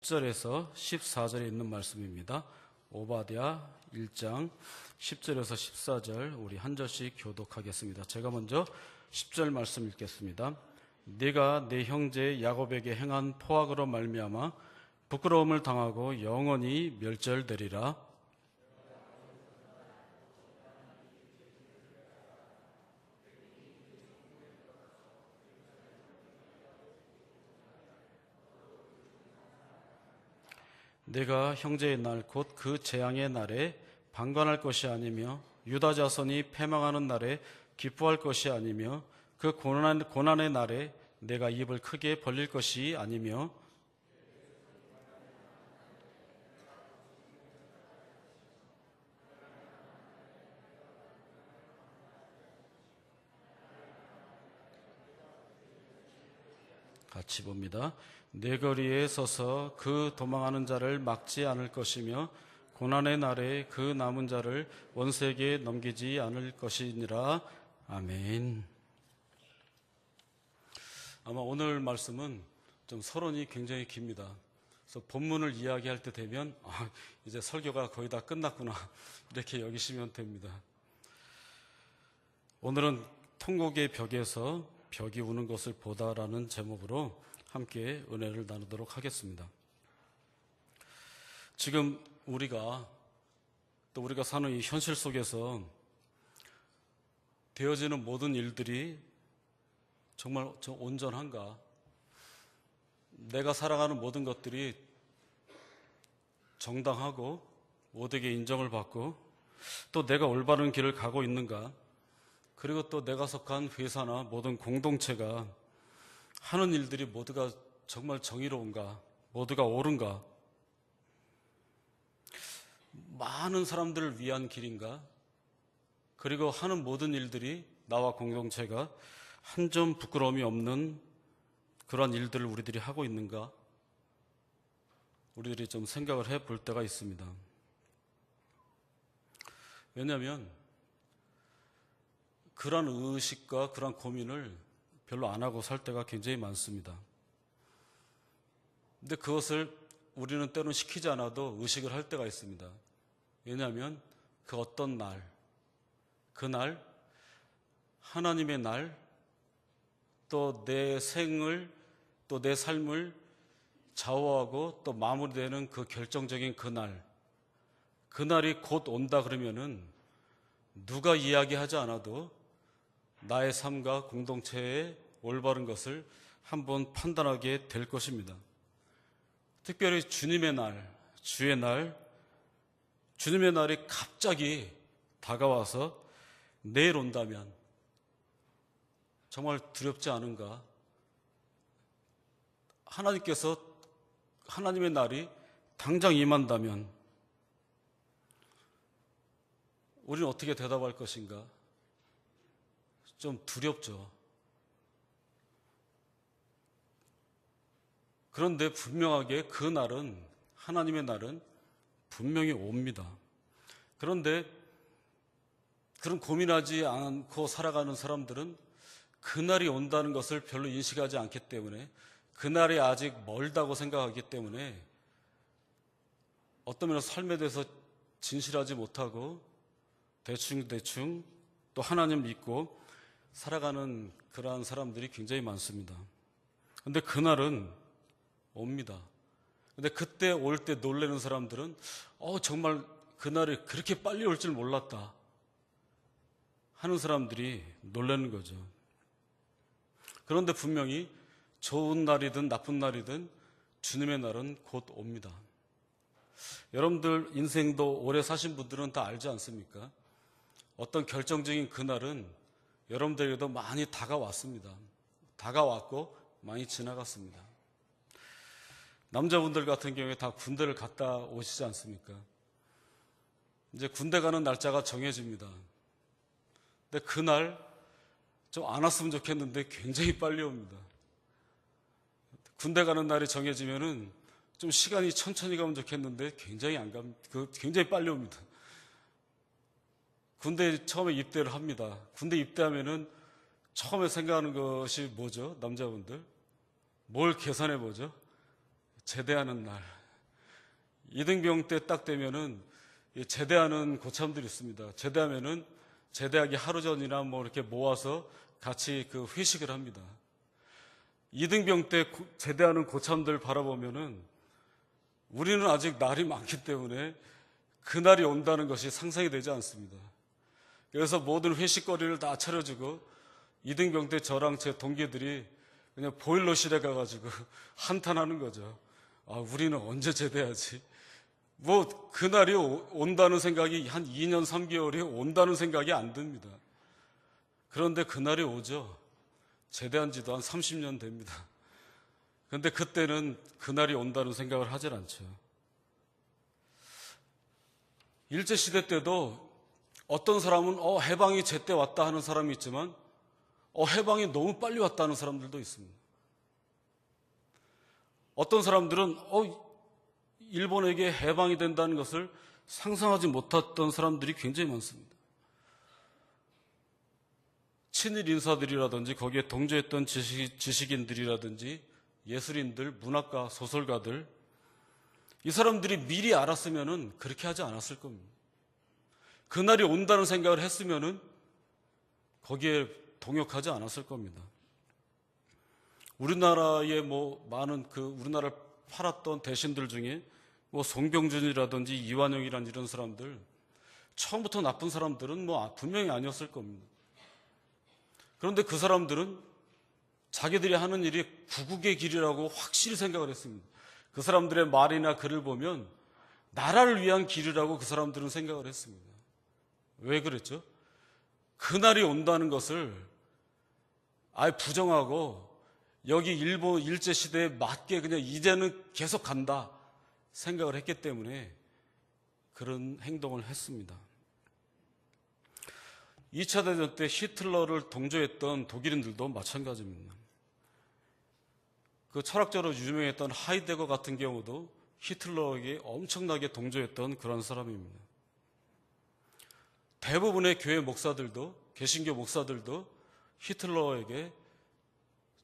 10절에서 14절에 있는 말씀입니다. 오바댜 1장 10절에서 14절 우리 한 절씩 교독하겠습니다. 제가 먼저 10절 말씀 읽겠습니다. 네가 내 형제 야곱에게 행한 포악으로 말미암아 부끄러움을 당하고 영원히 멸절되리라. 내가 형제의 날 곧 그 재앙의 날에 방관할 것이 아니며 유다 자손이 패망하는 날에 기뻐할 것이 아니며 그 고난의 날에 내가 입을 크게 벌릴 것이 아니며 같이 봅니다. 내 거리에 서서 그 도망하는 자를 막지 않을 것이며 고난의 날에 그 남은 자를 원수에게 넘기지 않을 것이니라. 아멘. 아마 오늘 말씀은 좀 서론이 굉장히 깁니다. 그래서 본문을 이야기할 때 되면 이제 설교가 거의 다 끝났구나 이렇게 여기시면 됩니다. 오늘은 통곡의 벽에서 벽이 우는 것을 보다라는 제목으로 함께 은혜를 나누도록 하겠습니다. 지금 우리가 사는 이 현실 속에서 되어지는 모든 일들이 정말 온전한가? 내가 살아가는 모든 것들이 정당하고 모두에게 인정을 받고 또 내가 올바른 길을 가고 있는가? 그리고 또 내가 속한 회사나 모든 공동체가 하는 일들이 모두가 정말 정의로운가? 모두가 옳은가? 많은 사람들을 위한 길인가? 그리고 하는 모든 일들이 나와 공동체가 한 점 부끄러움이 없는 그러한 일들을 우리들이 하고 있는가? 우리들이 좀 생각을 해볼 때가 있습니다. 왜냐하면 그러한 의식과 그러한 고민을 별로 안 하고 살 때가 굉장히 많습니다. 근데 그것을 우리는 때로는 시키지 않아도 의식을 할 때가 있습니다. 왜냐하면 그 어떤 날, 그날, 하나님의 날, 또 내 생을, 또 내 삶을 좌우하고 또 마무리되는 그 결정적인 그날, 그날이 곧 온다 그러면은 누가 이야기하지 않아도 나의 삶과 공동체의 올바른 것을 한번 판단하게 될 것입니다. 특별히 주님의 날, 주의 날, 주님의 날이 갑자기 다가와서 내일 온다면 정말 두렵지 않은가? 하나님의 날이 당장 임한다면 우리는 어떻게 대답할 것인가? 좀 두렵죠. 그런데 분명하게 그 날은, 하나님의 날은 분명히 옵니다. 그런데 그런 고민하지 않고 살아가는 사람들은 그날이 온다는 것을 별로 인식하지 않기 때문에, 그날이 아직 멀다고 생각하기 때문에 어떤 면에서 삶에 대해서 진실하지 못하고 대충 또 하나님을 믿고 살아가는 그러한 사람들이 굉장히 많습니다. 그런데 그날은 옵니다. 근데 그때 올 때 놀라는 사람들은 정말 그날이 그렇게 빨리 올 줄 몰랐다 하는 사람들이 놀라는 거죠. 그런데 분명히 좋은 날이든 나쁜 날이든 주님의 날은 곧 옵니다. 여러분들 인생도 오래 사신 분들은 다 알지 않습니까? 어떤 결정적인 그날은 여러분들에게도 많이 다가왔습니다. 다가왔고 많이 지나갔습니다. 남자분들 같은 경우에 다 군대를 갔다 오시지 않습니까? 이제 군대 가는 날짜가 정해집니다. 근데 그날 좀 안 왔으면 좋겠는데 굉장히 빨리 옵니다. 군대 가는 날이 정해지면은 좀 시간이 천천히 가면 좋겠는데 굉장히 빨리 옵니다. 군대에 처음에 입대를 합니다. 군대 입대하면은 처음에 생각하는 것이 뭐죠? 남자분들 뭘 계산해 보죠? 제대하는 날, 이등병 때 딱 되면은 제대하는 고참들이 있습니다. 제대하면은 제대하기 하루 전이나 뭐 이렇게 모아서 같이 그 회식을 합니다. 이등병 때 제대하는 고참들 바라보면은 우리는 아직 날이 많기 때문에 그날이 온다는 것이 상상이 되지 않습니다. 그래서 모든 회식거리를 다 차려주고 이등병 때 저랑 제 동기들이 그냥 보일러실에 가가지고 한탄하는 거죠. 아, 우리는 언제 제대하지? 뭐 그날이 온다는 생각이 한 2년 3개월이 온다는 생각이 안 듭니다. 그런데 그날이 오죠. 제대한 지도 한 30년 됩니다. 그런데 그때는 그날이 온다는 생각을 하질 않죠. 일제시대 때도 어떤 사람은 해방이 제때 왔다 하는 사람이 있지만 해방이 너무 빨리 왔다는 사람들도 있습니다. 어떤 사람들은 일본에게 해방이 된다는 것을 상상하지 못했던 사람들이 굉장히 많습니다. 친일 인사들이라든지 거기에 동조했던 지식인들이라든지 예술인들, 문학가, 소설가들, 이 사람들이 미리 알았으면 그렇게 하지 않았을 겁니다. 그날이 온다는 생각을 했으면 거기에 동역하지 않았을 겁니다. 우리나라의 많은 우리나라를 팔았던 대신들 중에 송병준이라든지 이완용이라는 이런 사람들, 처음부터 나쁜 사람들은 분명히 아니었을 겁니다. 그런데 그 사람들은 자기들이 하는 일이 구국의 길이라고 확실히 생각을 했습니다. 그 사람들의 말이나 글을 보면 나라를 위한 길이라고 그 사람들은 생각을 했습니다. 왜 그랬죠? 그날이 온다는 것을 아예 부정하고 여기 일본 일제시대에 맞게 그냥 이제는 계속 간다 생각을 했기 때문에 그런 행동을 했습니다. 2차 대전 때 히틀러를 동조했던 독일인들도 마찬가지입니다. 그 철학자로 유명했던 하이데거 같은 경우도 히틀러에게 엄청나게 동조했던 그런 사람입니다. 대부분의 교회 목사들도, 개신교 목사들도 히틀러에게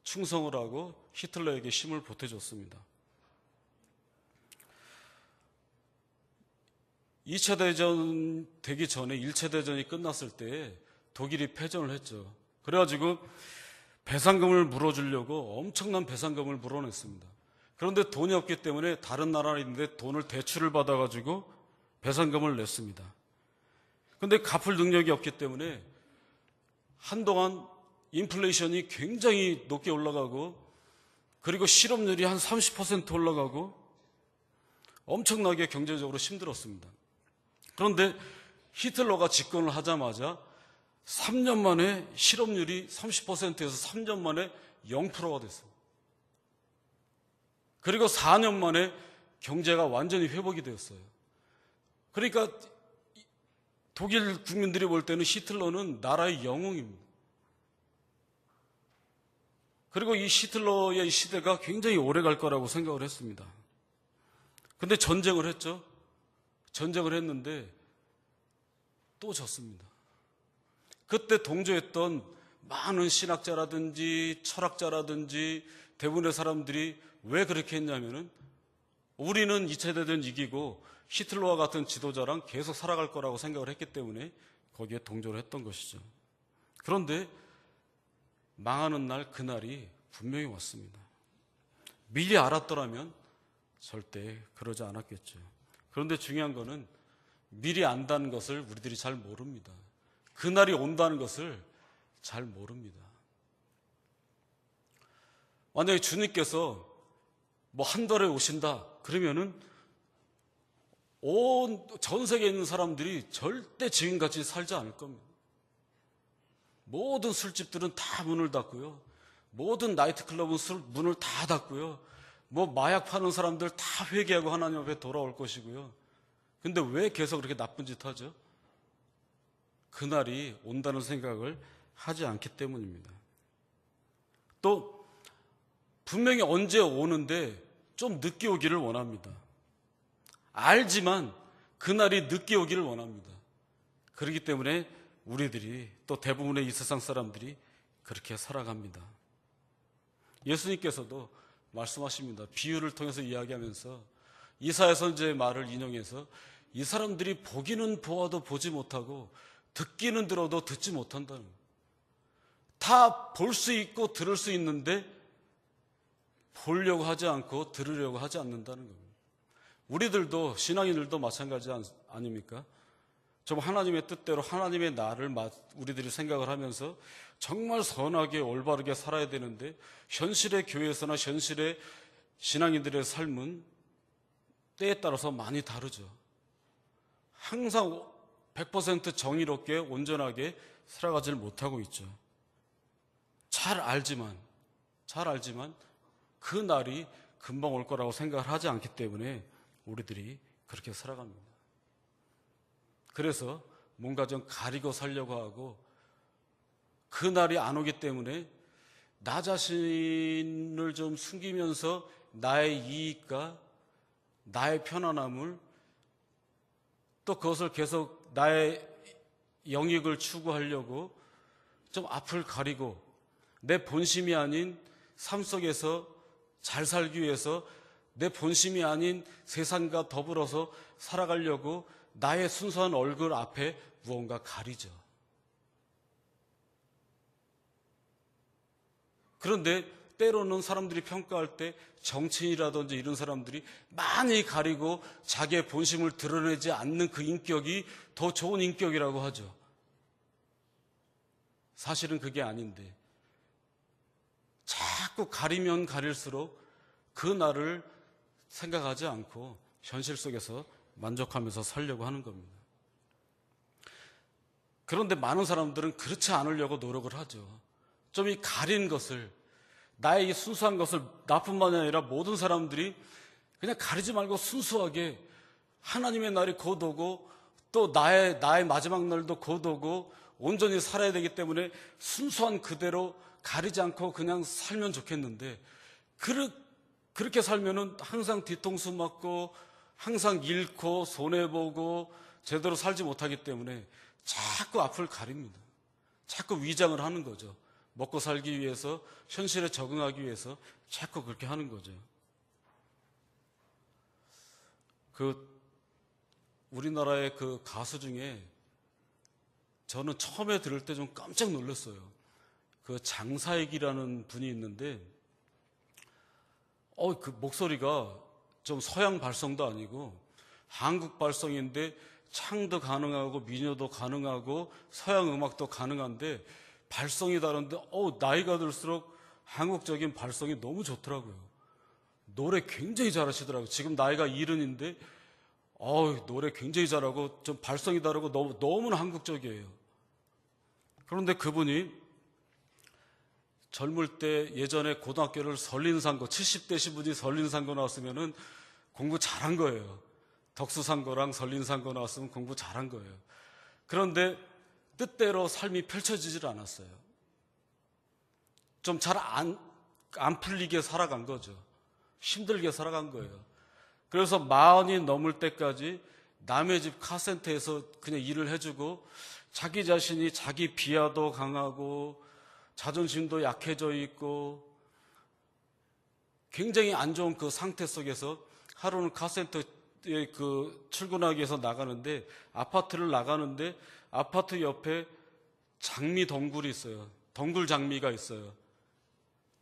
충성을 하고 히틀러에게 힘을 보태줬습니다. 2차 대전 되기 전에 1차 대전이 끝났을 때 독일이 패전을 했죠. 그래가지고 배상금을 물어주려고 엄청난 배상금을 물어냈습니다. 그런데 돈이 없기 때문에 다른 나라인데 돈을 대출을 받아가지고 배상금을 냈습니다. 그런데 갚을 능력이 없기 때문에 한동안 인플레이션이 굉장히 높게 올라가고 그리고 실업률이 한 30% 올라가고 엄청나게 경제적으로 힘들었습니다. 그런데 히틀러가 집권을 하자마자 3년 만에 실업률이 30%에서 3년 만에 0%가 됐어요. 그리고 4년 만에 경제가 완전히 회복이 되었어요. 그러니까 독일 국민들이 볼 때는 히틀러는 나라의 영웅입니다. 그리고 이 히틀러의 시대가 굉장히 오래 갈 거라고 생각을 했습니다. 근데 전쟁을 했죠. 전쟁을 했는데 또 졌습니다. 그때 동조했던 많은 신학자라든지 철학자라든지 대부분의 사람들이 왜 그렇게 했냐면은 우리는 2차 대전 이기고 히틀러와 같은 지도자랑 계속 살아갈 거라고 생각을 했기 때문에 거기에 동조를 했던 것이죠. 그런데 망하는 날 그날이 분명히 왔습니다. 미리 알았더라면 절대 그러지 않았겠죠. 그런데 중요한 거는 미리 안다는 것을 우리들이 잘 모릅니다. 그날이 온다는 것을 잘 모릅니다. 만약에 주님께서 한 달에 오신다 그러면은 전 세계에 있는 사람들이 절대 지금같이 살지 않을 겁니다. 모든 술집들은 다 문을 닫고요. 모든 나이트클럽은 문을 다 닫고요. 마약 파는 사람들 다 회개하고 하나님 앞에 돌아올 것이고요. 근데 왜 계속 그렇게 나쁜 짓 하죠? 그날이 온다는 생각을 하지 않기 때문입니다. 또 분명히 언제 오는데 좀 늦게 오기를 원합니다. 알지만 그날이 늦게 오기를 원합니다. 그렇기 때문에 우리들이 또 대부분의 이 세상 사람들이 그렇게 살아갑니다. 예수님께서도 말씀하십니다. 비유를 통해서 이야기하면서 이사야 선지자의 말을 인용해서 이 사람들이 보기는 보아도 보지 못하고 듣기는 들어도 듣지 못한다는 거예요. 다 볼 수 있고 들을 수 있는데 보려고 하지 않고 들으려고 하지 않는다는 겁니다. 우리들도 신앙인들도 마찬가지 아닙니까? 좀 하나님의 뜻대로 하나님의 나를 우리들이 생각을 하면서 정말 선하게 올바르게 살아야 되는데 현실의 교회에서나 현실의 신앙인들의 삶은 때에 따라서 많이 다르죠. 항상 100% 정의롭게 온전하게 살아가지를 못하고 있죠. 잘 알지만 그 날이 금방 올 거라고 생각을 하지 않기 때문에 우리들이 그렇게 살아갑니다. 그래서 뭔가 좀 가리고 살려고 하고 그 날이 안 오기 때문에 나 자신을 좀 숨기면서 나의 이익과 나의 편안함을 또 그것을 계속 나의 영익을 추구하려고 좀 앞을 가리고 내 본심이 아닌 삶 속에서 잘 살기 위해서 내 본심이 아닌 세상과 더불어서 살아가려고 나의 순수한 얼굴 앞에 무언가 가리죠. 그런데 때로는 사람들이 평가할 때 정치인이라든지 이런 사람들이 많이 가리고 자기의 본심을 드러내지 않는 그 인격이 더 좋은 인격이라고 하죠. 사실은 그게 아닌데 자꾸 가리면 가릴수록 그 날을 생각하지 않고 현실 속에서 만족하면서 살려고 하는 겁니다. 그런데 많은 사람들은 그렇지 않으려고 노력을 하죠. 좀 이 가린 것을, 나의 이 순수한 것을, 나뿐만이 아니라 모든 사람들이 그냥 가리지 말고 순수하게 하나님의 날이 곧 오고 또 나의 마지막 날도 곧 오고 온전히 살아야 되기 때문에 순수한 그대로 가리지 않고 그냥 살면 좋겠는데 그렇게 살면은 항상 뒤통수 맞고 항상 잃고 손해보고 제대로 살지 못하기 때문에 자꾸 앞을 가립니다. 자꾸 위장을 하는 거죠. 먹고 살기 위해서, 현실에 적응하기 위해서 자꾸 그렇게 하는 거죠. 우리나라의 그 가수 중에 저는 처음에 들을 때 좀 깜짝 놀랐어요. 그 장사익이라는 분이 있는데, 그 목소리가 좀 서양 발성도 아니고 한국 발성인데 창도 가능하고 민요도 가능하고 서양 음악도 가능한데 발성이 다른데 나이가 들수록 한국적인 발성이 너무 좋더라고요. 노래 굉장히 잘하시더라고요. 지금 나이가 70인데 노래 굉장히 잘하고 좀 발성이 다르고 너무나 한국적이에요. 그런데 그분이 젊을 때 예전에 고등학교를 설린상고 70대신 분이 설린상고 나왔으면은 공부 잘한 거예요. 덕수상고랑 설린상고 나왔으면 공부 잘한 거예요. 그런데 뜻대로 삶이 펼쳐지질 않았어요. 좀 잘 안 풀리게 살아간 거죠. 힘들게 살아간 거예요. 그래서 40이 넘을 때까지 남의 집 카센터에서 그냥 일을 해주고 자기 자신이 자기 비하도 강하고 자존심도 약해져 있고 굉장히 안 좋은 그 상태 속에서 하루는 카센터에 출근하기 위해서 나가는데 아파트를 나가는데 아파트 옆에 장미 덩굴이 있어요. 덩굴 장미가 있어요.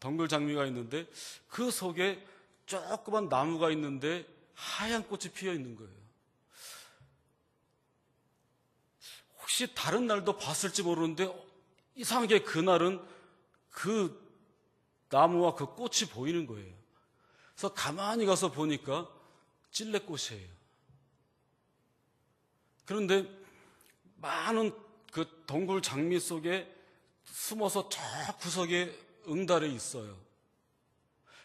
덩굴 장미가 있는데 그 속에 조그만 나무가 있는데 하얀 꽃이 피어 있는 거예요. 혹시 다른 날도 봤을지 모르는데 이상하게 그날은 그 나무와 그 꽃이 보이는 거예요. 그래서 가만히 가서 보니까 찔레꽃이에요. 그런데 많은 그 덩굴 장미 속에 숨어서 저 구석에 응달에 있어요.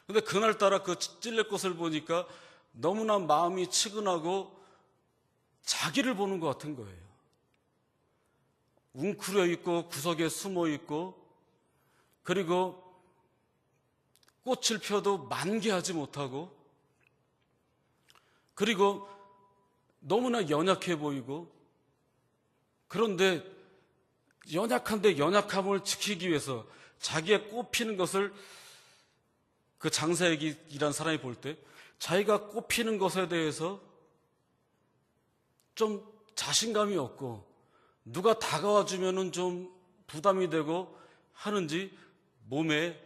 근데 그날따라 그 찔레꽃을 보니까 너무나 마음이 치근하고 자기를 보는 것 같은 거예요. 웅크려 있고 구석에 숨어 있고 그리고 꽃을 펴도 만개하지 못하고 그리고 너무나 연약해 보이고 그런데 연약한데 연약함을 지키기 위해서 자기의 꽃 피는 것을 그 장사익이란 사람이 볼 때 자기가 꼽히는 것에 대해서 좀 자신감이 없고 누가 다가와 주면은 좀 부담이 되고 하는지 몸에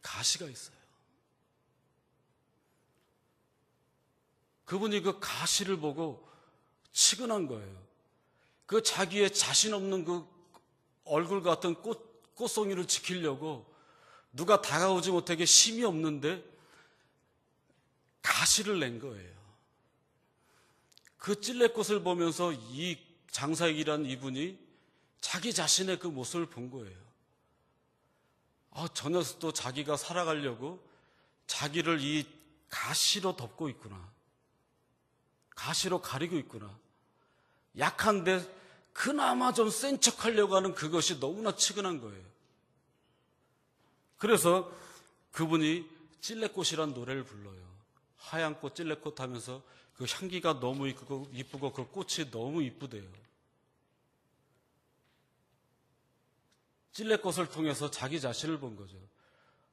가시가 있어요. 그분이 그 가시를 보고 치근한 거예요. 그 자기의 자신 없는 그 얼굴 같은 꽃송이를 지키려고 누가 다가오지 못하게 힘이 없는데 가시를 낸 거예요. 그 찔레꽃을 보면서 이 장사익이란 이분이 자기 자신의 그 모습을 본 거예요. 저 녀석도 자기가 살아가려고 자기를 이 가시로 덮고 있구나. 가시로 가리고 있구나. 약한데 그나마 좀 센 척하려고 하는 그것이 너무나 치근한 거예요. 그래서 그분이 찔레꽃이란 노래를 불러요. 하얀 꽃 찔레꽃 하면서 그 향기가 너무 이쁘고 그 꽃이 너무 이쁘대요. 찔레꽃을 통해서 자기 자신을 본 거죠.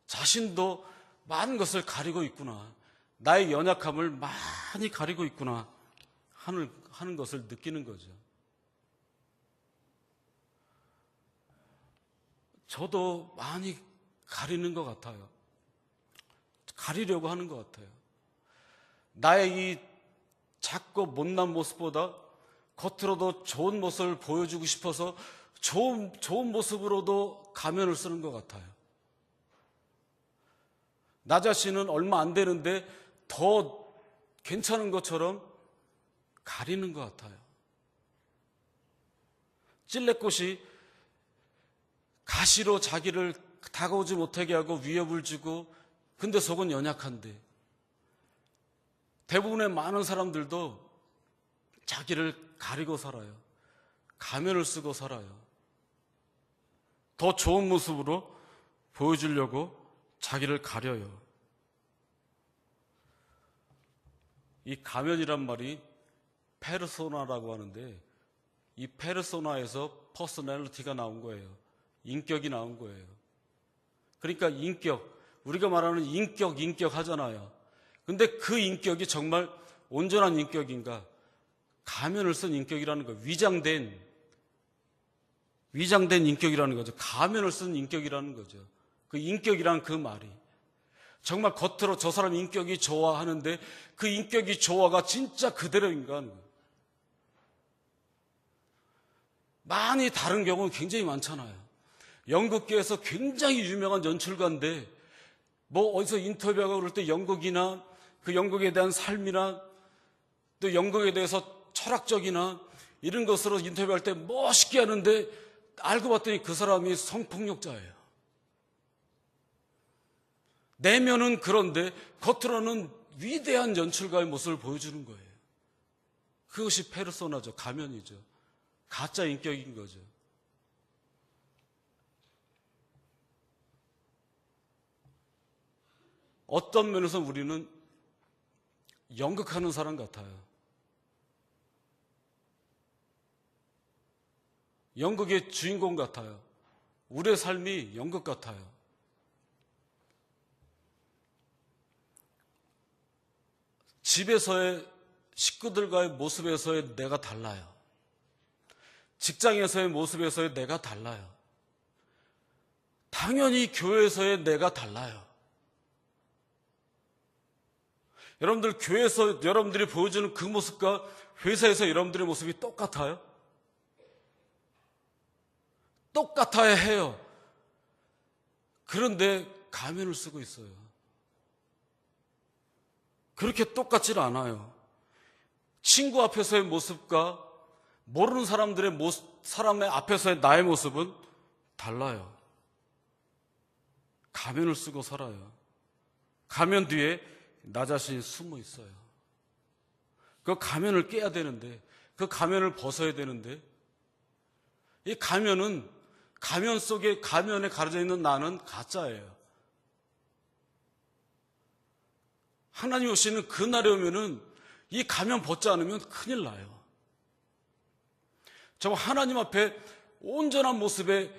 자신도 많은 것을 가리고 있구나. 나의 연약함을 많이 가리고 있구나 하는 것을 느끼는 거죠. 저도 많이 가리는 것 같아요. 가리려고 하는 것 같아요. 나의 이 작고 못난 모습보다 겉으로도 좋은 모습을 보여주고 싶어서 좋은 모습으로도 가면을 쓰는 것 같아요. 나 자신은 얼마 안 되는데 더 괜찮은 것처럼 가리는 것 같아요. 찔레꽃이 가시로 자기를 다가오지 못하게 하고 위협을 주고 근데 속은 연약한데 대부분의 많은 사람들도 자기를 가리고 살아요. 가면을 쓰고 살아요. 더 좋은 모습으로 보여주려고 자기를 가려요. 이 가면이란 말이 페르소나라고 하는데 이 페르소나에서 퍼스널리티가 나온 거예요. 인격이 나온 거예요. 그러니까 인격, 우리가 말하는 인격 하잖아요. 근데 그 인격이 정말 온전한 인격인가? 가면을 쓴 인격이라는 거예요. 위장된 인격이라는 거죠. 가면을 쓴 인격이라는 거죠. 그 인격이란 그 말이. 정말 겉으로 저 사람 인격이 좋아하는데 그 인격이 좋아가 진짜 그대로인가 하는 거예요. 많이 다른 경우는 굉장히 많잖아요. 연극계에서 굉장히 유명한 연출가인데 뭐 어디서 인터뷰하고 그럴 때 연극이나 그 연극에 대한 삶이나 또 연극에 대해서 철학적이나 이런 것으로 인터뷰할 때 멋있게 하는데 알고 봤더니 그 사람이 성폭력자예요. 내면은 그런데 겉으로는 위대한 연출가의 모습을 보여주는 거예요. 그것이 페르소나죠. 가면이죠. 가짜 인격인 거죠. 어떤 면에서 우리는 연극하는 사람 같아요. 연극의 주인공 같아요. 우리의 삶이 연극 같아요. 집에서의 식구들과의 모습에서의 내가 달라요. 직장에서의 모습에서의 내가 달라요. 당연히 교회에서의 내가 달라요. 여러분들 교회에서 여러분들이 보여주는 그 모습과 회사에서 여러분들의 모습이 똑같아요? 똑같아야 해요. 그런데 가면을 쓰고 있어요. 그렇게 똑같지는 않아요. 친구 앞에서의 모습과 모르는 사람의 앞에서의 나의 모습은 달라요. 가면을 쓰고 살아요. 가면 뒤에 나 자신이 숨어 있어요. 그 가면을 깨야 되는데, 그 가면을 벗어야 되는데, 이 가면은 가면 속에 가면에 가려져 있는 나는 가짜예요. 하나님 오시는 그날이 오면은 이 가면 벗지 않으면 큰일 나요. 정말 하나님 앞에 온전한 모습의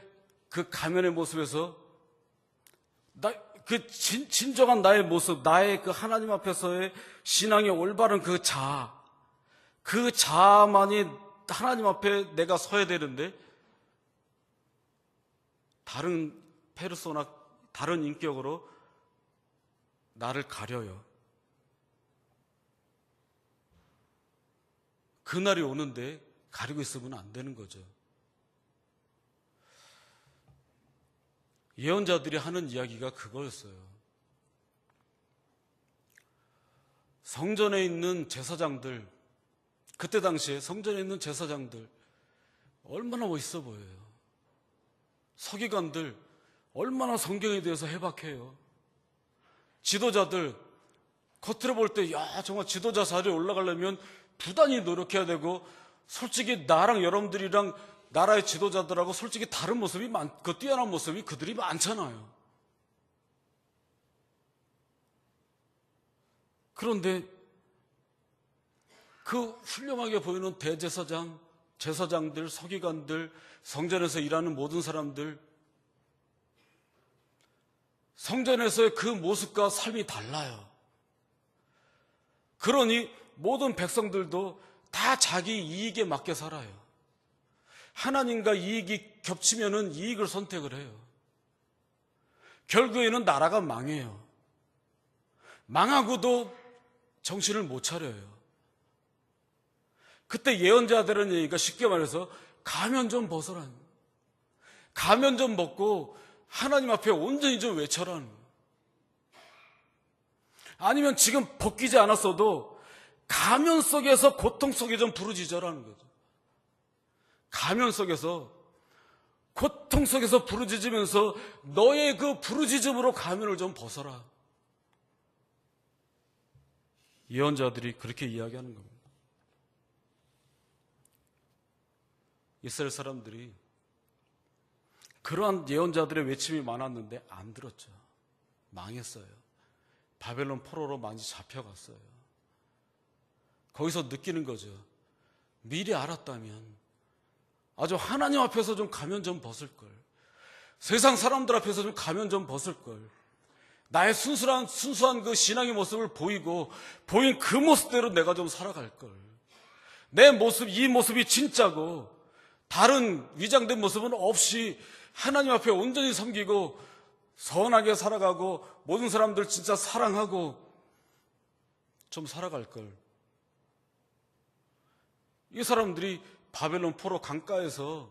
그 가면의 모습에서 그 진정한 나의 모습, 나의 그 하나님 앞에서의 신앙의 올바른 그 자아만이 하나님 앞에 내가 서야 되는데, 다른 페르소나, 다른 인격으로 나를 가려요. 그날이 오는데 가리고 있으면 안 되는 거죠. 예언자들이 하는 이야기가 그거였어요. 성전에 있는 제사장들, 그때 당시에 성전에 있는 제사장들 얼마나 멋있어 보여요. 서기관들 얼마나 성경에 대해서 해박해요. 지도자들 겉으로 볼 때 정말 지도자 자리에 올라가려면 부단히 노력해야 되고, 솔직히 나랑 여러분들이랑 나라의 지도자들하고 솔직히 다른 모습이 그 뛰어난 모습이 그들이 많잖아요. 그런데 그 훌륭하게 보이는 대제사장, 제사장들, 서기관들, 성전에서 일하는 모든 사람들, 성전에서의 그 모습과 삶이 달라요. 그러니 모든 백성들도 다 자기 이익에 맞게 살아요. 하나님과 이익이 겹치면은 이익을 선택을 해요. 결국에는 나라가 망해요. 망하고도 정신을 못 차려요. 그때 예언자들은 얘기가 쉽게 말해서 가면 좀 벗어라. 가면 좀 벗고 하나님 앞에 온전히 좀 외쳐라는 거예요. 아니면 지금 벗기지 않았어도 가면 속에서 고통 속에 좀 부르짖어라는 거죠. 가면 속에서 고통 속에서 부르짖으면서 너의 그 부르짖음으로 가면을 좀 벗어라. 예언자들이 그렇게 이야기하는 겁니다. 이스라엘 사람들이 그러한 예언자들의 외침이 많았는데 안 들었죠. 망했어요. 바벨론 포로로 많이 잡혀갔어요. 거기서 느끼는 거죠. 미리 알았다면 아주 하나님 앞에서 좀 가면 좀 벗을 걸. 세상 사람들 앞에서 좀 가면 좀 벗을 걸. 나의 순수한 그 신앙의 모습을 보인 그 모습대로 내가 좀 살아갈 걸. 내 모습, 이 모습이 진짜고 다른 위장된 모습은 없이 하나님 앞에 온전히 섬기고 선하게 살아가고 모든 사람들 진짜 사랑하고 좀 살아갈 걸. 이 사람들이 바벨론 포로 강가에서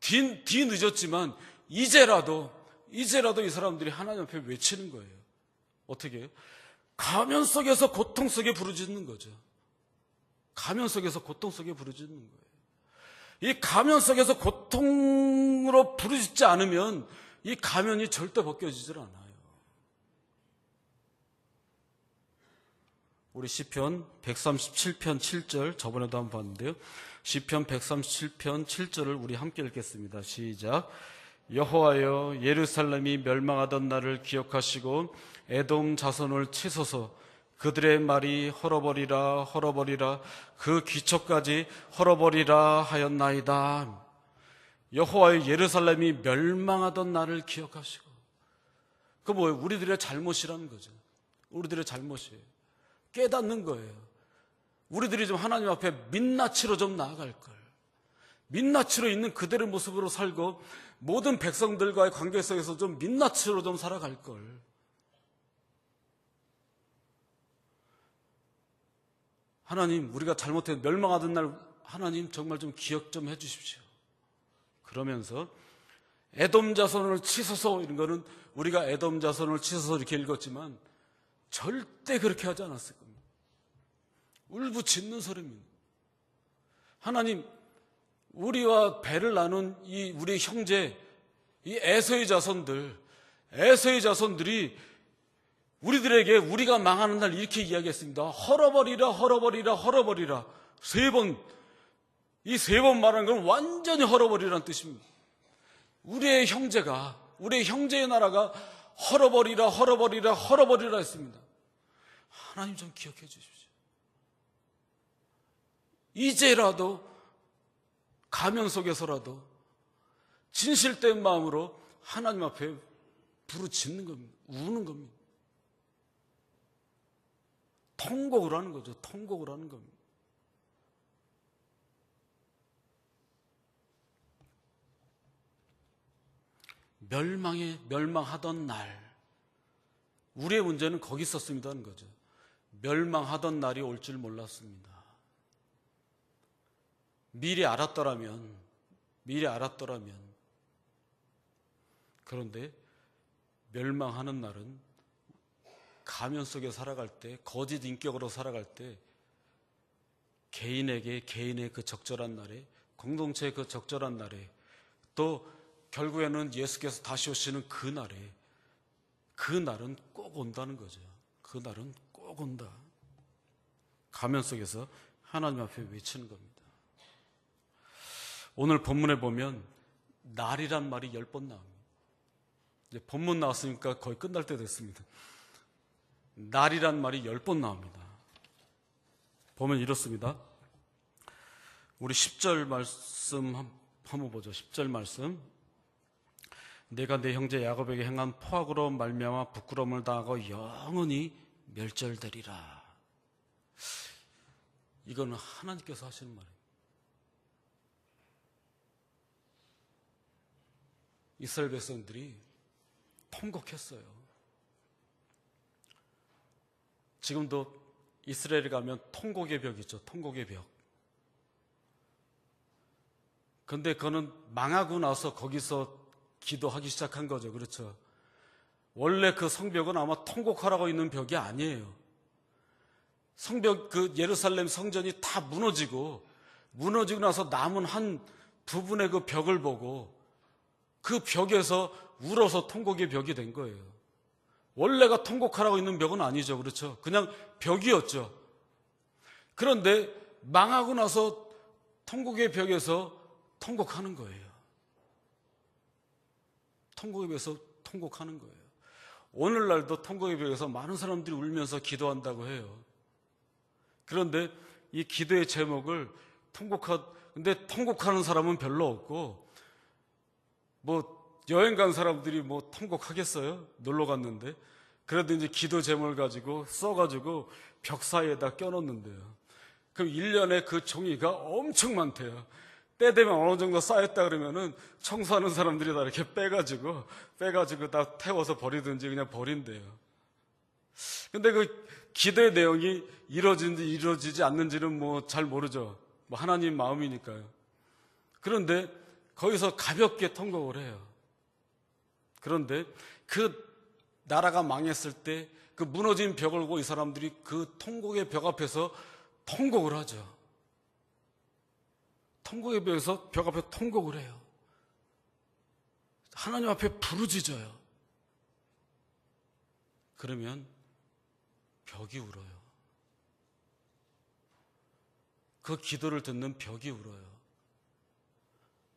뒤늦었지만 이제라도 이 사람들이 하나님 앞에 외치는 거예요. 어떻게 해요? 가면 속에서 고통 속에 부르짖는 거죠. 가면 속에서 고통 속에 부르짖는 거예요. 이 가면 속에서 고통으로 부르짖지 않으면 이 가면이 절대 벗겨지질 않아요. 우리 시편 137편 7절 저번에도 한번 봤는데요. 시편 137편 7절을 우리 함께 읽겠습니다. 시작. 여호와여, 예루살렘이 멸망하던 날을 기억하시고 에돔 자손을 치소서. 그들의 말이 헐어버리라 헐어버리라 그 기초까지 헐어버리라 하였나이다. 여호와의 예루살렘이 멸망하던 날을 기억하시고. 그 뭐예요? 우리들의 잘못이라는 거죠. 우리들의 잘못이에요. 깨닫는 거예요. 우리들이 좀 하나님 앞에 민낯으로 좀 나아갈 걸. 민낯으로 있는 그대의 모습으로 살고 모든 백성들과의 관계 속에서 좀 민낯으로 좀 살아갈 걸. 하나님, 우리가 잘못해 멸망하던 날 하나님 정말 좀 기억 좀 해주십시오. 그러면서 에돔 자손을 치소서, 이런 거는 우리가 에돔 자손을 치소서 이렇게 읽었지만 절대 그렇게 하지 않았을 겁니다. 울부짖는 소리입니다. 하나님, 우리와 배를 나눈 이 우리 형제, 이 에서의 자손들이 우리들에게 우리가 망하는 날 이렇게 이야기했습니다. 헐어버리라 헐어버리라 헐어버리라. 이 세 번 말하는 건 완전히 헐어버리라는 뜻입니다. 우리의 형제의 나라가 헐어버리라 헐어버리라 헐어버리라 했습니다. 하나님 좀 기억해 주십시오. 이제라도 가면 속에서라도 진실된 마음으로 하나님 앞에 부르짖는 겁니다. 우는 겁니다. 통곡을 하는 거죠. 통곡을 하는 겁니다. 멸망하던 날, 우리의 문제는 거기 있었습니다 하는 거죠. 멸망하던 날이 올 줄 몰랐습니다. 미리 알았더라면. 그런데 멸망하는 날은 가면 속에 살아갈 때, 거짓 인격으로 살아갈 때, 개인의 그 적절한 날에, 공동체의 그 적절한 날에, 또 결국에는 예수께서 다시 오시는 그 날에, 그 날은 꼭 온다는 거죠. 그 날은 꼭 온다. 가면 속에서 하나님 앞에 외치는 겁니다. 오늘 본문에 보면 날이란 말이 10번 나옵니다. 이제 본문 나왔으니까 거의 끝날 때 됐습니다. 날이란 말이 10번 나옵니다. 보면 이렇습니다. 우리 10절 말씀 한번 보죠. 10절 말씀. 내가 내 형제 야곱에게 행한 포악으로 말미암아 부끄러움을 당하고 영원히 멸절되리라. 이거는 하나님께서 하시는 말이에요. 이스라엘 백성들이 통곡했어요. 지금도 이스라엘에 가면 통곡의 벽이 있죠. 통곡의 벽. 근데 그거는 망하고 나서 거기서 기도하기 시작한 거죠. 그렇죠. 원래 그 성벽은 아마 통곡하라고 있는 벽이 아니에요. 성벽, 그 예루살렘 성전이 다 무너지고 나서 남은 한 부분의 그 벽을 보고 그 벽에서 울어서 통곡의 벽이 된 거예요. 원래가 통곡하라고 있는 벽은 아니죠. 그렇죠. 그냥 벽이었죠. 그런데 망하고 나서 통곡의 벽에서 통곡하는 거예요. 통곡의 벽에서 통곡하는 거예요. 오늘날도 통곡의 벽에서 많은 사람들이 울면서 기도한다고 해요. 그런데 이 기도의 제목을 근데 통곡하는 사람은 별로 없고, 여행 간 사람들이 통곡하겠어요? 놀러 갔는데. 그래도 이제 기도 제목을 가지고 써가지고 벽 사이에다 껴놓는데요. 그럼 1년에 그 종이가 엄청 많대요. 때 되면 어느 정도 쌓였다 그러면은 청소하는 사람들이 다 이렇게 빼가지고 다 태워서 버리든지 그냥 버린대요. 근데 그 기도의 내용이 이루어지는지 이루어지지 않는지는 잘 모르죠. 하나님 마음이니까요. 그런데 거기서 가볍게 통곡을 해요. 그런데 그 나라가 망했을 때 그 무너진 벽을 보고 이 사람들이 그 통곡의 벽 앞에서 통곡을 하죠. 통곡의 벽에서 벽 앞에 통곡을 해요. 하나님 앞에 부르짖어요. 그러면 벽이 울어요. 그 기도를 듣는 벽이 울어요.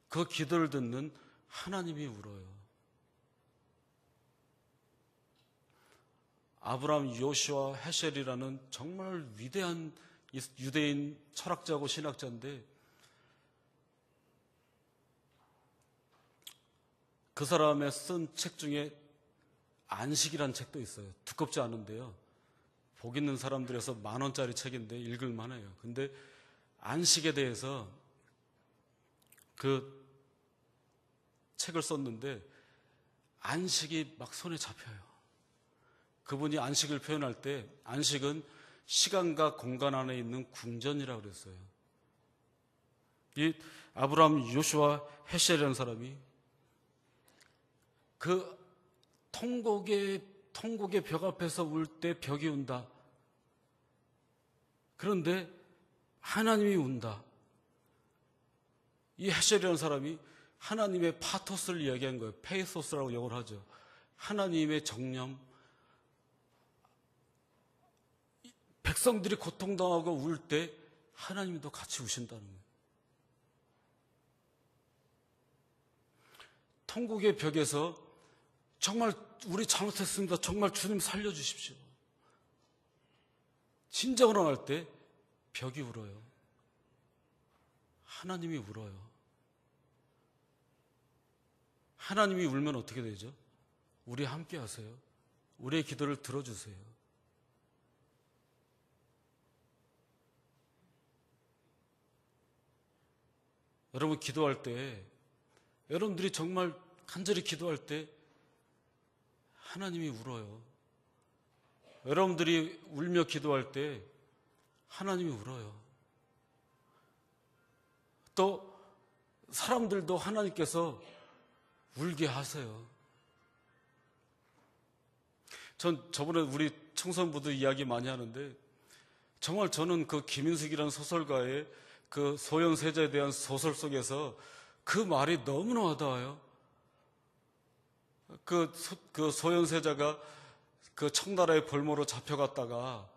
그 기도를 듣는 하나님이 울어요. 아브라함, 요시와 헤셀이라는 정말 위대한 유대인 철학자고 신학자인데, 그 사람의 쓴 책 중에 안식이라는 책도 있어요. 두껍지 않은데요. 복 있는 사람들에서 10,000원짜리 책인데 읽을만 해요. 근데 안식에 대해서 그 책을 썼는데 안식이 막 손에 잡혀요. 그분이 안식을 표현할 때 안식은 시간과 공간 안에 있는 궁전이라고 그랬어요. 이 아브라함, 요시와 헤셀이라는 사람이 그 통곡의 벽 앞에서 울 때 벽이 운다. 그런데 하나님이 운다. 이 헤셀이라는 사람이 하나님의 파토스를 이야기한 거예요. 페이소스라고 영어를 하죠. 하나님의 정념. 백성들이 고통당하고 울 때 하나님도 같이 우신다는 거예요. 통곡의 벽에서 정말 우리 잘못했습니다. 정말 주님 살려주십시오. 진정으로 할 때 벽이 울어요. 하나님이 울어요. 하나님이 울면 어떻게 되죠? 우리 함께 하세요. 우리의 기도를 들어주세요. 여러분 기도할 때, 여러분들이 정말 간절히 기도할 때 하나님이 울어요. 여러분들이 울며 기도할 때 하나님이 울어요. 또 사람들도 하나님께서 울게 하세요. 전 저번에 우리 청소년부들 이야기 많이 하는데 정말 저는 그 김인숙이라는 소설가의 그 소현세자에 대한 소설 속에서 그 말이 너무나 와닿아요. 그 소현세자가 그 청나라의 벌모로 잡혀갔다가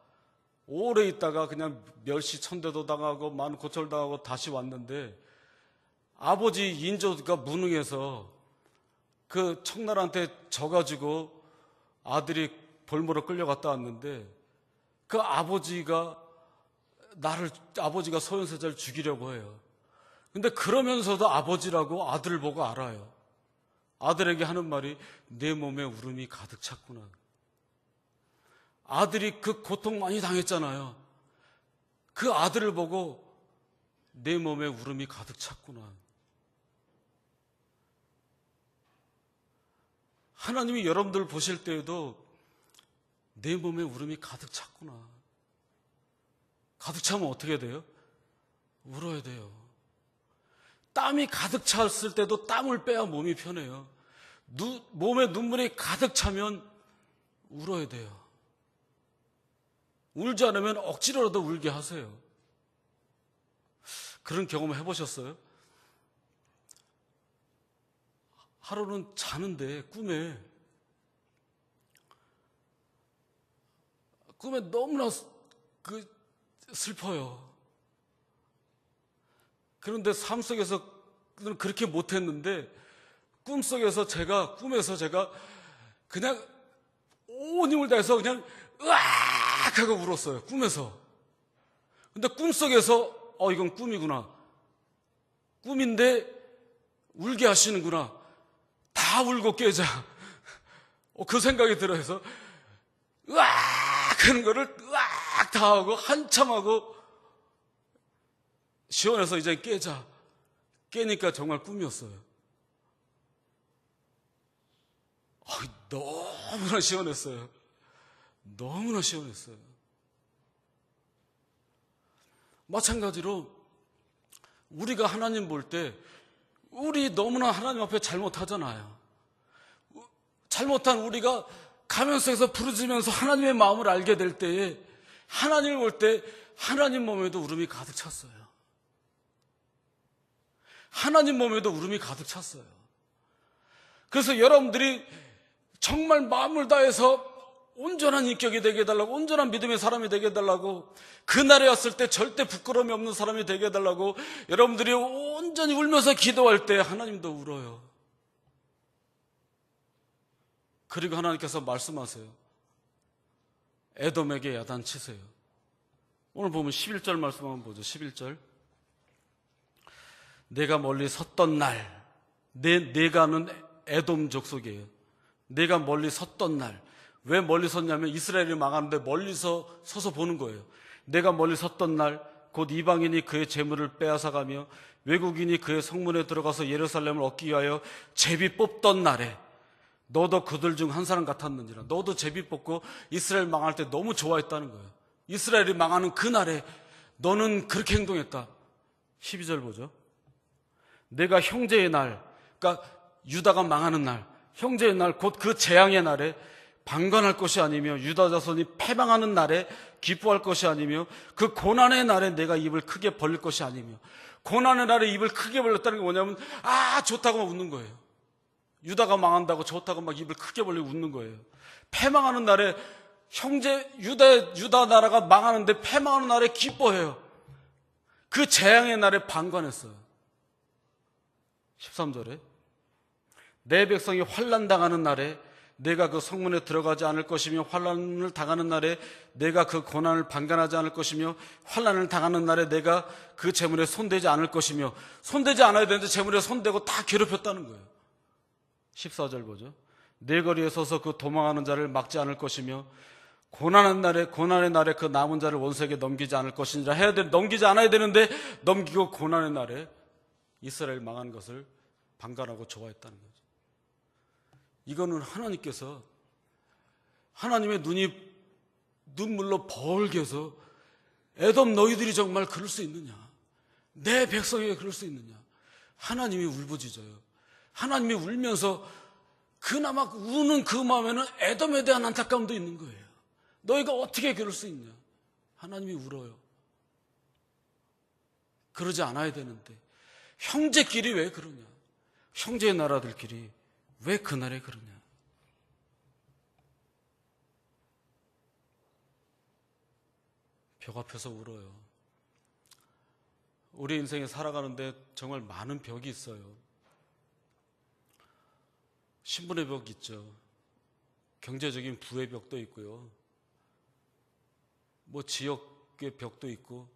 오래 있다가 그냥 멸시 천대도 당하고 만고철 당하고 다시 왔는데 아버지 인조가 무능해서 그 청나라한테 져가지고 아들이 벌모로 끌려갔다 왔는데 그 아버지가 소현세자를 죽이려고 해요. 근데 그러면서도 아버지라고 아들을 보고 알아요. 아들에게 하는 말이 내 몸에 울음이 가득 찼구나. 아들이 그 고통 많이 당했잖아요. 그 아들을 보고 내 몸에 울음이 가득 찼구나. 하나님이 여러분들 보실 때에도 내 몸에 울음이 가득 찼구나. 가득 차면 어떻게 돼요? 울어야 돼요. 땀이 가득 찼을 때도 땀을 빼야 몸이 편해요. 몸에 눈물이 가득 차면 울어야 돼요. 울지 않으면 억지로라도 울게 하세요. 그런 경험 해보셨어요? 하루는 자는데 꿈에 너무나 슬퍼요. 그런데 삶 속에서는 그렇게 못했는데 꿈에서 제가 그냥 온 힘을 다해서 그냥 으악 하고 울었어요. 꿈에서. 근데 꿈속에서 이건 꿈이구나. 꿈인데 울게 하시는구나. 다 울고 깨자. 그 생각이 들어서 으악 하는 거를 으악 다 하고 한참 하고 시원해서 이제 깨자. 깨니까 정말 꿈이었어요. 너무나 시원했어요. 너무나 시원했어요. 마찬가지로 우리가 하나님 볼 때 우리 너무나 하나님 앞에 잘못하잖아요. 잘못한 우리가 가면 속에서 부르짖으면서 하나님의 마음을 알게 될 때에 하나님을 볼 때 하나님 몸에도 울음이 가득 찼어요. 하나님 몸에도 울음이 가득 찼어요. 그래서 여러분들이 정말 마음을 다해서 온전한 인격이 되게 해달라고, 온전한 믿음의 사람이 되게 해달라고, 그날에 왔을 때 절대 부끄러움이 없는 사람이 되게 해달라고 여러분들이 온전히 울면서 기도할 때 하나님도 울어요. 그리고 하나님께서 말씀하세요. 에돔에게 야단치세요. 오늘 보면 11절 말씀 한번 보죠. 11절. 내가 멀리 섰던 날, 내가는 에돔 족속이에요. 내가 멀리 섰던 날. 왜 멀리 섰냐면 이스라엘이 망하는데 멀리서 서서 보는 거예요. 내가 멀리 섰던 날 곧 이방인이 그의 재물을 빼앗아가며 외국인이 그의 성문에 들어가서 예루살렘을 얻기 위하여 제비 뽑던 날에 너도 그들 중 한 사람 같았느니라. 너도 제비 뽑고 이스라엘 망할 때 너무 좋아했다는 거예요. 이스라엘이 망하는 그날에 너는 그렇게 행동했다. 12절 보죠. 내가 형제의 날, 그러니까 유다가 망하는 날, 형제의 날, 곧 그 재앙의 날에 방관할 것이 아니며 유다 자손이 패망하는 날에 기뻐할 것이 아니며 그 고난의 날에 내가 입을 크게 벌릴 것이 아니며. 고난의 날에 입을 크게 벌렸다는 게 뭐냐면 좋다고 막 웃는 거예요. 유다가 망한다고 좋다고 막 입을 크게 벌리고 웃는 거예요. 패망하는 날에 유다 나라가 망하는데 패망하는 날에 기뻐해요. 그 재앙의 날에 방관했어요. 13절에 내 백성이 환난당하는 날에 내가 그 성문에 들어가지 않을 것이며 환난을 당하는 날에 내가 그 고난을 방관하지 않을 것이며 환난을 당하는 날에 내가 그 재물에 손대지 않을 것이며. 손대지 않아야 되는데 재물에 손대고 다 괴롭혔다는 거예요. 14절 보죠. 내 거리에 서서 그 도망하는 자를 막지 않을 것이며 고난의 날에 그 남은 자를 원수에게 넘기지 않을 것이니라. 넘기지 않아야 되는데 넘기고 고난의 날에 이스라엘 망한 것을 방관하고 좋아했다는 거죠. 이거는 하나님께서 하나님의 눈이 눈물로 벌게 해서 에돔 너희들이 정말 그럴 수 있느냐? 내 백성에게 그럴 수 있느냐? 하나님이 울부짖어요. 하나님이 울면서 그나마 우는 그 마음에는 에돔에 대한 안타까움도 있는 거예요. 너희가 어떻게 그럴 수 있냐? 하나님이 울어요. 그러지 않아야 되는데 형제끼리 왜 그러냐? 형제의 나라들끼리 왜 그날에 그러냐? 벽 앞에서 울어요. 우리 인생에 살아가는데 정말 많은 벽이 있어요. 신분의 벽 있죠. 경제적인 부의 벽도 있고요. 뭐 지역의 벽도 있고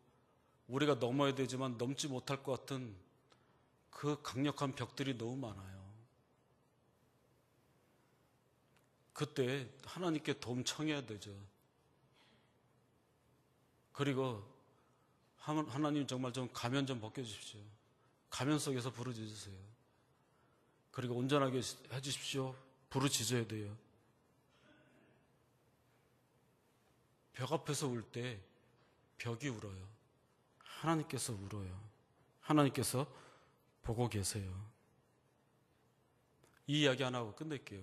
우리가 넘어야 되지만 넘지 못할 것 같은 그 강력한 벽들이 너무 많아요. 그때 하나님께 도움 청해야 되죠. 그리고 하나님 정말 좀 가면 좀 벗겨주십시오. 가면 속에서 부르짖으세요. 그리고 온전하게 해주십시오. 부르짖어야 돼요. 벽 앞에서 울 때 벽이 울어요. 하나님께서 울어요. 하나님께서 보고 계세요. 이 이야기 하나 하고 끝낼게요.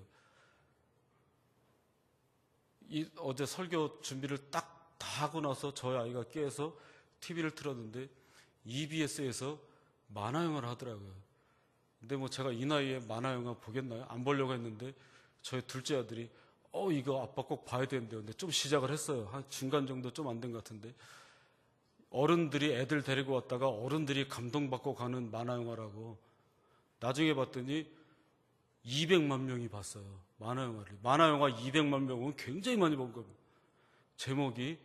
어제 설교 준비를 딱 다 하고 나서 저희 아이가 깨서 TV를 틀었는데 EBS에서 만화영화를 하더라고요. 근데 뭐 제가 이 나이에 만화영화 보겠나요? 안 보려고 했는데 저희 둘째 아들이 이거 아빠 꼭 봐야 되는데요. 근데 좀 시작을 했어요. 한 중간 정도 좀 안 된 것 같은데 어른들이 애들 데리고 왔다가 어른들이 감동받고 가는 만화영화라고 나중에 봤더니 200만 명이 봤어요. 만화영화를. 만화영화 200만 명은 굉장히 많이 본 겁니다. 제목이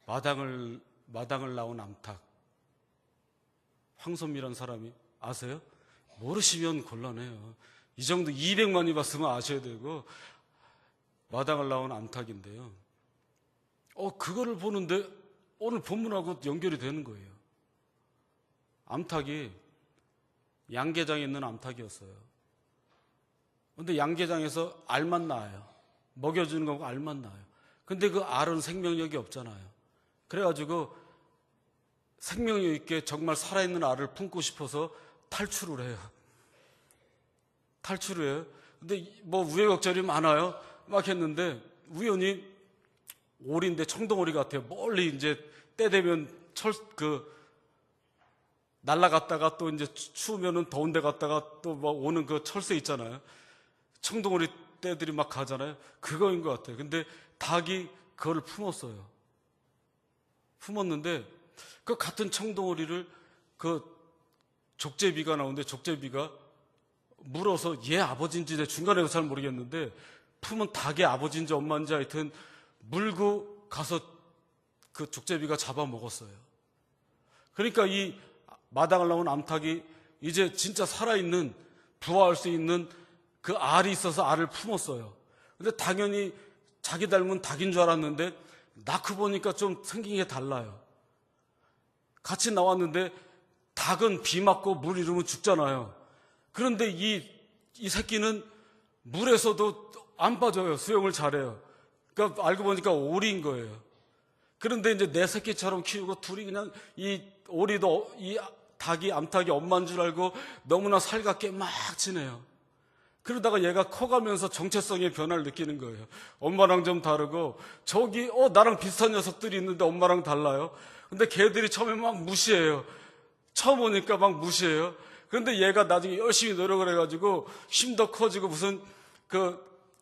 마당을 나온 암탉. 황선미라는 사람이 아세요? 모르시면 곤란해요. 이 정도 200만이 봤으면 아셔야 되고 마당을 나온 암탉인데요. 그거를 보는데 오늘 본문하고 연결이 되는 거예요. 암탉이 양계장에 있는 암탉이었어요. 근데 양계장에서 알만 낳아요. 먹여주는 거고 알만 낳아요. 근데 그 알은 생명력이 없잖아요. 그래가지고 생명력 있게 정말 살아있는 알을 품고 싶어서 탈출을 해요. 탈출을 해요. 근데 뭐 우여곡절이 많아요. 막 했는데 우연히 오리인데 청동오리 같아요. 멀리 이제 때 되면 날아갔다가 또 이제 추우면은 더운 데 갔다가 또 막 오는 그 철새 있잖아요. 청동오리 떼들이 막 가잖아요. 그거인 것 같아요. 근데 닭이 그거를 품었어요. 품었는데 그 같은 청동오리를 그 족제비가 나오는데 족제비가 물어서 얘 아버지인지 내 중간에서 잘 모르겠는데 품은 닭의 아버지인지 엄마인지 하여튼 물고 가서 그 족제비가 잡아먹었어요. 그러니까 이 마당을 나온 암탉이 이제 진짜 살아있는 부화할 수 있는 그 알이 있어서 알을 품었어요. 근데 당연히 자기 닮은 닭인 줄 알았는데 낳고 보니까 좀 생긴 게 달라요. 같이 나왔는데 닭은 비 맞고 물 잃으면 죽잖아요. 그런데 이 새끼는 물에서도 안 빠져요. 수영을 잘해요. 그러니까 알고 보니까 오리인 거예요. 그런데 이제 내 새끼처럼 키우고 둘이 그냥 이 오리도 이 암탉이 엄마인 줄 알고 너무나 살갑게 막 지내요. 그러다가 얘가 커가면서 정체성의 변화를 느끼는 거예요. 엄마랑 좀 다르고 저기 나랑 비슷한 녀석들이 있는데 엄마랑 달라요. 근데 걔들이 처음에 막 무시해요. 처음 오니까 막 무시해요. 그런데 얘가 나중에 열심히 노력을 해가지고 힘도 커지고 무슨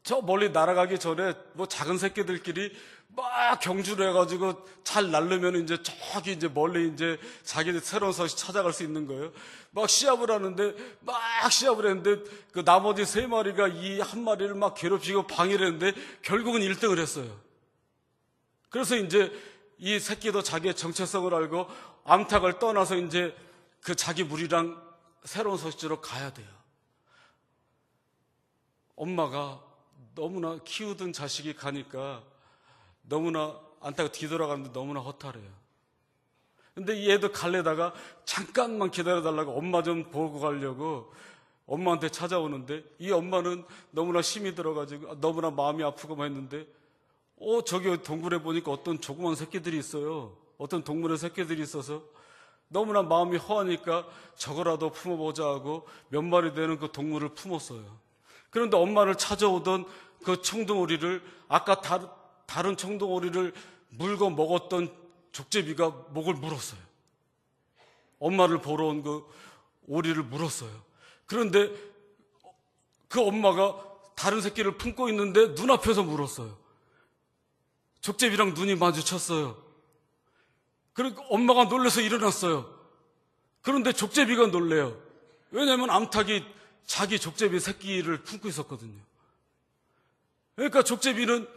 저 멀리 날아가기 전에 뭐 작은 새끼들끼리 막 경주를 해가지고 잘 날르면 이제 저기 이제 멀리 이제 자기들 새로운 서식 찾아갈 수 있는 거예요. 막 시합을 하는데 막 시합을 했는데 그 나머지 3마리가 이 한 마리를 막 괴롭히고 방해를 했는데 결국은 1등을 했어요. 그래서 이제 이 새끼도 자기의 정체성을 알고 암탉을 떠나서 이제 그 자기 무리랑 새로운 서식지로 가야 돼요. 엄마가 너무나 키우던 자식이 가니까 너무나 안타가 뒤돌아가는데 너무나 허탈해요. 근데 이 애도 갈래다가 잠깐만 기다려달라고 엄마 좀 보고 가려고 엄마한테 찾아오는데 이 엄마는 너무나 힘이 들어가지고 너무나 마음이 아프고 했는데 저기 동굴에 보니까 어떤 조그만 새끼들이 있어요. 어떤 동물의 새끼들이 있어서 너무나 마음이 허하니까 저거라도 품어보자 하고 몇 마리 되는 그 동물을 품었어요. 그런데 엄마를 찾아오던 그 청둥오리를 아까 다른 청둥오리를 물고 먹었던 족제비가 목을 물었어요. 엄마를 보러 온 그 오리를 물었어요. 그런데 그 엄마가 다른 새끼를 품고 있는데 눈앞에서 물었어요. 족제비랑 눈이 마주쳤어요. 그러니까 엄마가 놀라서 일어났어요. 그런데 족제비가 놀래요. 왜냐하면 암탉이 자기 족제비 새끼를 품고 있었거든요. 그러니까 족제비는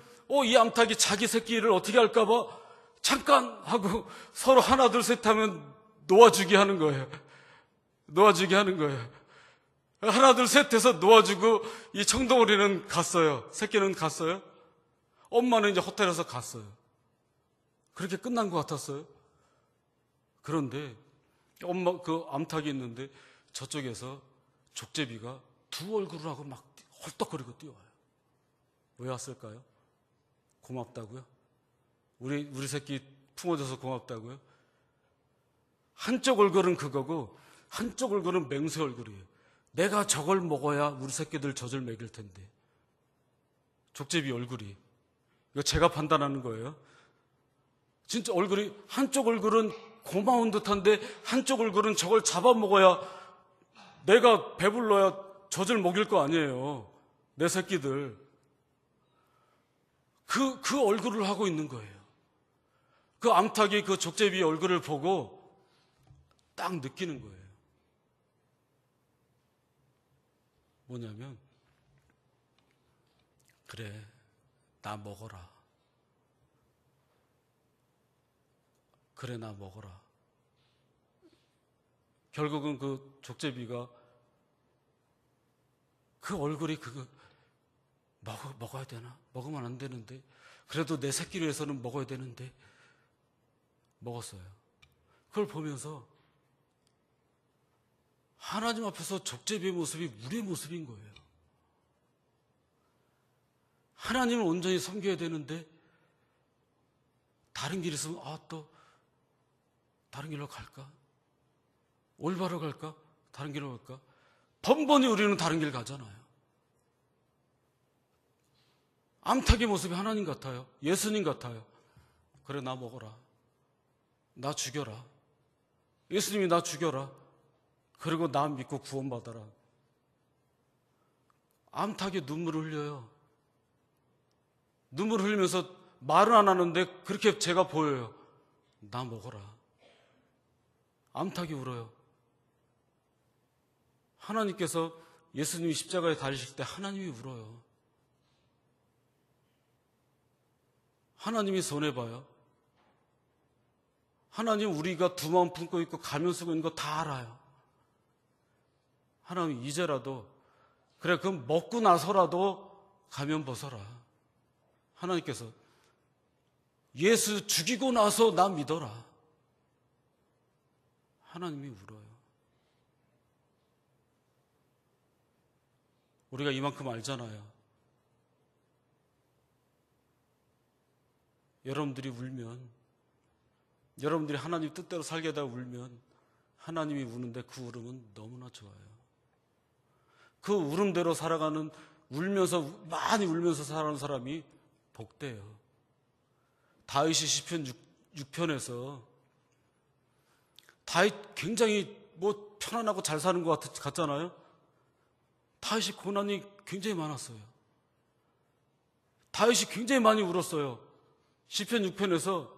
이 암탉이 자기 새끼를 어떻게 할까봐 잠깐 하고 서로 하나 둘 셋 하면 놓아주게 하는 거예요. 놓아주게 하는 거예요. 하나 둘 셋 해서 놓아주고 이 청둥오리는 갔어요. 새끼는 갔어요. 엄마는 이제 호텔에서 갔어요. 그렇게 끝난 것 같았어요. 그런데 엄마 그 암탉이 있는데 저쪽에서 족제비가 두 얼굴을 하고 막 헐떡거리고 뛰어와요. 왜 왔을까요? 고맙다고요? 우리 새끼 품어줘서 고맙다고요? 한쪽 얼굴은 그거고 한쪽 얼굴은 맹세 얼굴이에요. 내가 저걸 먹어야 우리 새끼들 젖을 먹일 텐데. 족제비 얼굴이. 이거 제가 판단하는 거예요. 진짜 얼굴이 한쪽 얼굴은 고마운 듯한데 한쪽 얼굴은 저걸 잡아먹어야 내가 배불러야 젖을 먹일 거 아니에요. 내 새끼들. 그 얼굴을 하고 있는 거예요. 그 암탉이 그 족제비 얼굴을 보고 딱 느끼는 거예요. 뭐냐면 그래, 나 먹어라. 그래, 나 먹어라. 결국은 그 족제비가 그 얼굴이 그거 먹어야 되나? 먹으면 안 되는데. 그래도 내 새끼를 위해서는 먹어야 되는데. 먹었어요. 그걸 보면서 하나님 앞에서 족제비의 모습이 우리의 모습인 거예요. 하나님을 온전히 섬겨야 되는데 다른 길 있으면 또 다른 길로 갈까? 올바로 갈까? 다른 길로 갈까? 번번이 우리는 다른 길 가잖아요. 암탉의 모습이 하나님 같아요. 예수님 같아요. 그래, 나 먹어라. 나 죽여라. 예수님이 나 죽여라. 그리고 나 믿고 구원받아라. 암탉이 눈물을 흘려요. 눈물을 흘리면서 말은 안 하는데 그렇게 제가 보여요. 나 먹어라. 암탉이 울어요. 하나님께서 예수님이 십자가에 달리실 때 하나님이 울어요. 하나님이 손해봐요. 하나님 우리가 두 마음 품고 있고 가면 쓰고 있는 거 다 알아요. 하나님 이제라도 그래 그럼 먹고 나서라도 가면 벗어라. 하나님께서 예수 죽이고 나서 나 믿어라. 하나님이 울어요. 우리가 이만큼 알잖아요. 여러분들이 울면, 여러분들이 하나님 뜻대로 살게다 울면 하나님이 우는데 그 울음은 너무나 좋아요. 그 울음대로 살아가는, 울면서 많이 울면서 살아가는 사람이 복돼요. 다윗이 시편 6편에서 다윗 굉장히 편안하고 잘 사는 것 같잖아요. 다윗이 고난이 굉장히 많았어요. 다윗이 굉장히 많이 울었어요. 시편 6편에서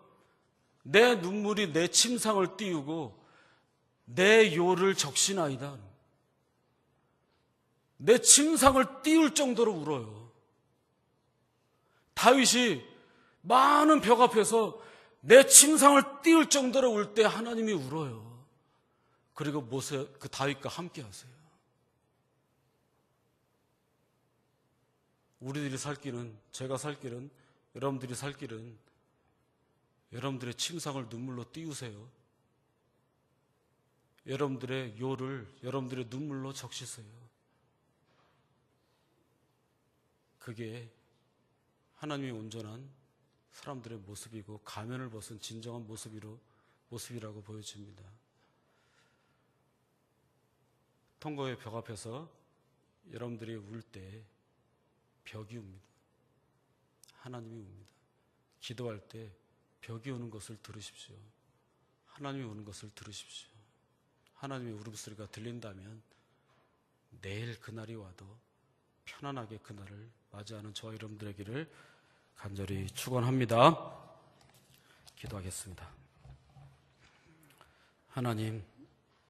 내 눈물이 내 침상을 띄우고 내 요를 적시나이다. 내 침상을 띄울 정도로 울어요. 다윗이 많은 벽 앞에서 내 침상을 띄울 정도로 울 때 하나님이 울어요. 그리고 그 다윗과 함께 하세요. 우리들이 살 길은, 제가 살 길은, 여러분들이 살 길은 여러분들의 침상을 눈물로 띄우세요. 여러분들의 요를 여러분들의 눈물로 적시세요. 그게 하나님의 온전한 사람들의 모습이고 가면을 벗은 진정한 모습이라고 보여집니다. 통곡의 벽 앞에서 여러분들이 울 때 벽이 웁니다. 하나님이 웁니다. 기도할 때 벽이 우는 것을 들으십시오. 하나님이 우는 것을 들으십시오. 하나님의 울음소리가 들린다면 내일 그날이 와도 편안하게 그날을 맞이하는 저와 여러분들의 길을 간절히 축원합니다. 기도하겠습니다. 하나님,